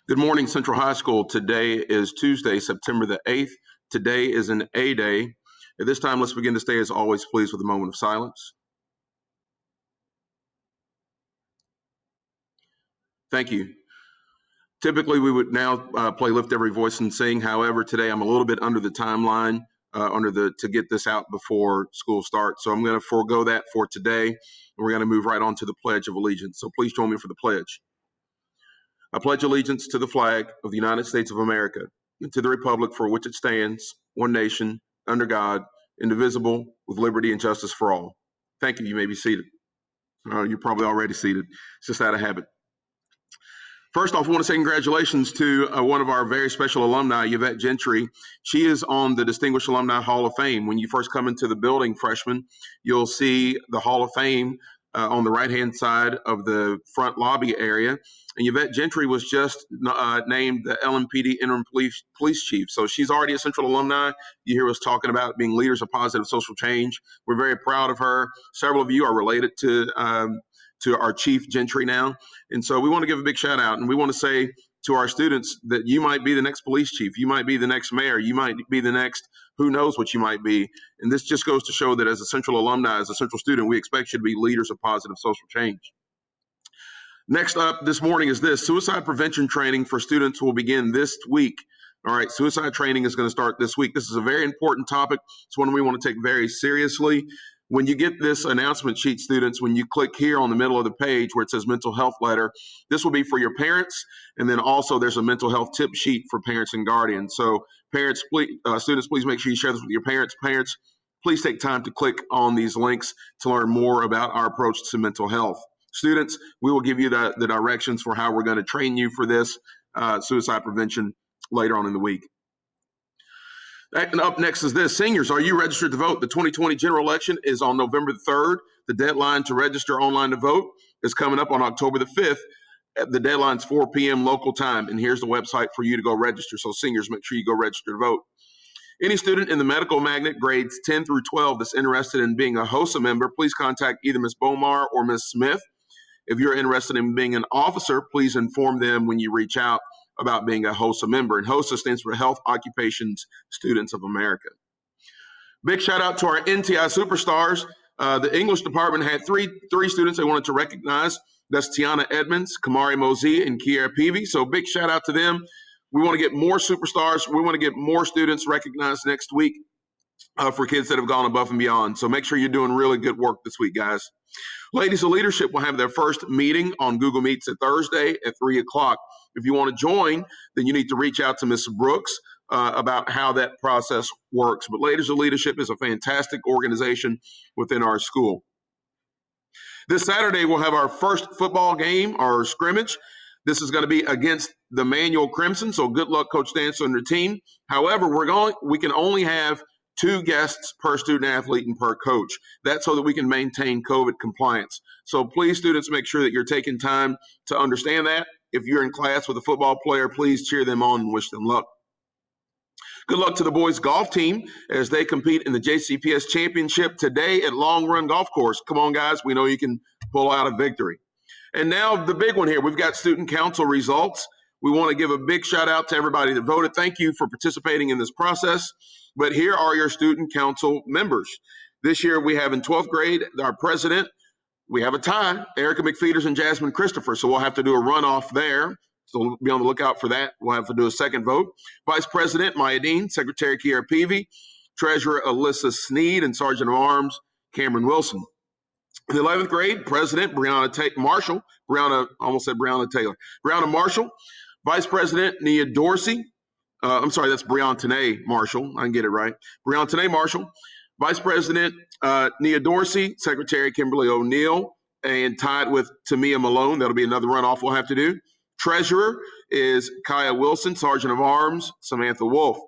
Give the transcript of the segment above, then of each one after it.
Good morning, Central High School. Today is Tuesday, September the 8th. Today is an A Day. At this time, let's begin this day as always, please, with a moment of silence. Thank you. Typically, we would now play Lift Every Voice and Sing. However, today I'm a little bit under the timeline to get this out before school starts. So I'm going to forego that for today, and we're going to move right on to the Pledge of Allegiance. So please join me for the pledge. I pledge allegiance to the flag of the United States of America and to the republic for which it stands, one nation, under God, indivisible, with liberty and justice for all. Thank you. You may be seated. You're probably already seated. It's just out of habit. First off, I want to say congratulations to one of our very special alumni, Yvette Gentry. She is on the Distinguished Alumni Hall of Fame. When you first come into the building, freshman, you'll see the Hall of Fame on the right-hand side of the front lobby area. And Yvette Gentry was just named the LMPD interim police chief. So she's already a Central alumni. You hear us talking about being leaders of positive social change. We're very proud of her. Several of you are related to our Chief Gentry now. And so we want to give a big shout out, and we want to say to our students that you might be the next police chief, you might be the next mayor, you might be the next, who knows what you might be. And this just goes to show that as a Central alumni, as a Central student, we expect you to be leaders of positive social change. Next up this morning is this: suicide prevention training for students will begin this week. All right, suicide training is going to start this week. This is a very important topic. It's one we want to take very seriously. When you get this announcement sheet, students, when you click here on the middle of the page where it says mental health letter, this will be for your parents. And then also there's a mental health tip sheet for parents and guardians. So parents, please, students, please make sure you share this with your parents. Parents, please take time to click on these links to learn more about our approach to mental health. Students, we will give you the directions for how we're going to train you for this suicide prevention later on in the week. And up next is this: seniors, are you registered to vote? The 2020 general election is on November the 3rd. The deadline to register online to vote is coming up on October the 5th. The deadline's 4 p.m. local time, and here's the website for you to go register. So seniors, make sure you go register to vote. Any student in the medical magnet grades 10 through 12 that's interested in being a HOSA member, please contact either Ms. Bomar or Ms. Smith. If you're interested in being an officer, please inform them when you reach out about being a HOSA member. And HOSA stands for Health Occupations Students of America. Big shout out to our NTI superstars. The English department had three students they wanted to recognize. That's Tiana Edmonds, Kamari Mosey, and Kiera Peavy. So big shout out to them. We want to get more superstars. We want to get more students recognized next week for kids that have gone above and beyond. So make sure you're doing really good work this week, guys. Ladies of Leadership will have their first meeting on Google Meets at Thursday at 3 o'clock. If you want to join, then you need to reach out to Ms. Brooks about how that process works. But Ladies of Leadership is a fantastic organization within our school. This Saturday, we'll have our first football game, our scrimmage. This is going to be against the Manual Crimson, so good luck, Coach Dancer and their team. However, we can only have 2 guests per student athlete and per coach. That's so that we can maintain COVID compliance. So please, students, make sure that you're taking time to understand that. If you're in class with a football player, please cheer them on and wish them luck. Good luck to the boys golf team as they compete in the JCPS Championship today at Long Run Golf Course. Come on, guys. We know you can pull out a victory. And now the big one here. We've got student council results. We want to give a big shout out to everybody that voted. Thank you for participating in this process. But here are your student council members. This year we have in 12th grade, our president, we have a tie, Erica McFeeters and Jasmine Christopher. So we'll have to do a runoff there. So be on the lookout for that. We'll have to do a second vote. Vice President Maya Dean, Secretary Kiera Peavy, Treasurer Alyssa Sneed, and Sergeant of Arms Cameron Wilson. In the 11th grade, President Brianna Marshall, Brianna Marshall, Vice President Nia Dorsey, that's Brianna Marshall. I can get it right. Brianna Marshall, Vice President Nia Dorsey, Secretary Kimberly O'Neill, and tied with Tamia Malone. That'll be another runoff we'll have to do. Treasurer is Kaya Wilson, Sergeant of Arms Samantha Wolf.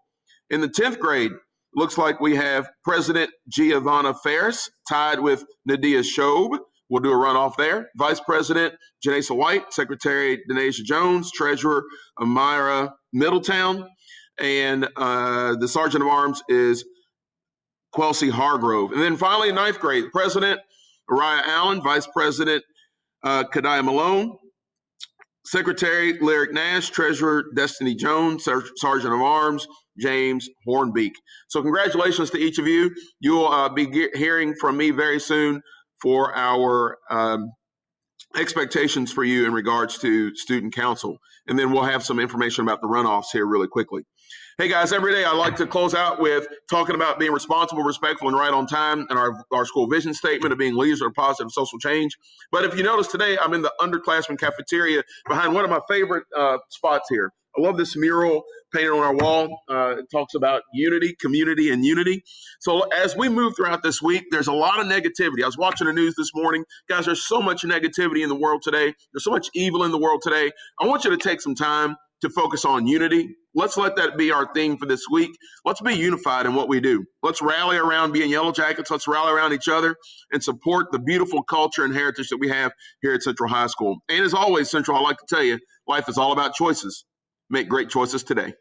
In the 10th grade, looks like we have President Giovanna Ferris tied with Nadia Shobe. We'll do a runoff there. Vice President Janessa White, Secretary Denasia Jones, Treasurer Amira Middletown, and the Sergeant of Arms is Kelsey Hargrove. And then finally, in 9th grade, President Araya Allen, Vice President Kadaya Malone, Secretary Lyric Nash, Treasurer Destiny Jones, Sergeant of Arms James Hornbeak. So congratulations to each of you. You'll be hearing from me very soon for our expectations for you in regards to student council. And then we'll have some information about the runoffs here really quickly. Hey guys, every day I like to close out with talking about being responsible, respectful, and right on time, and our school vision statement of being leaders of positive social change. But if you notice today, I'm in the underclassmen cafeteria behind one of my favorite spots here. I love this mural painted on our wall. It talks about unity, community, and unity. So as we move throughout this week, there's a lot of negativity. I was watching the news this morning. Guys, there's so much negativity in the world today. There's so much evil in the world today. I want you to take some time to focus on unity. Let's let that be our theme for this week. Let's be unified in what we do. Let's rally around being Yellow Jackets. Let's rally around each other and support the beautiful culture and heritage that we have here at Central High School. And as always, Central, I like to tell you, life is all about choices. Make great choices today.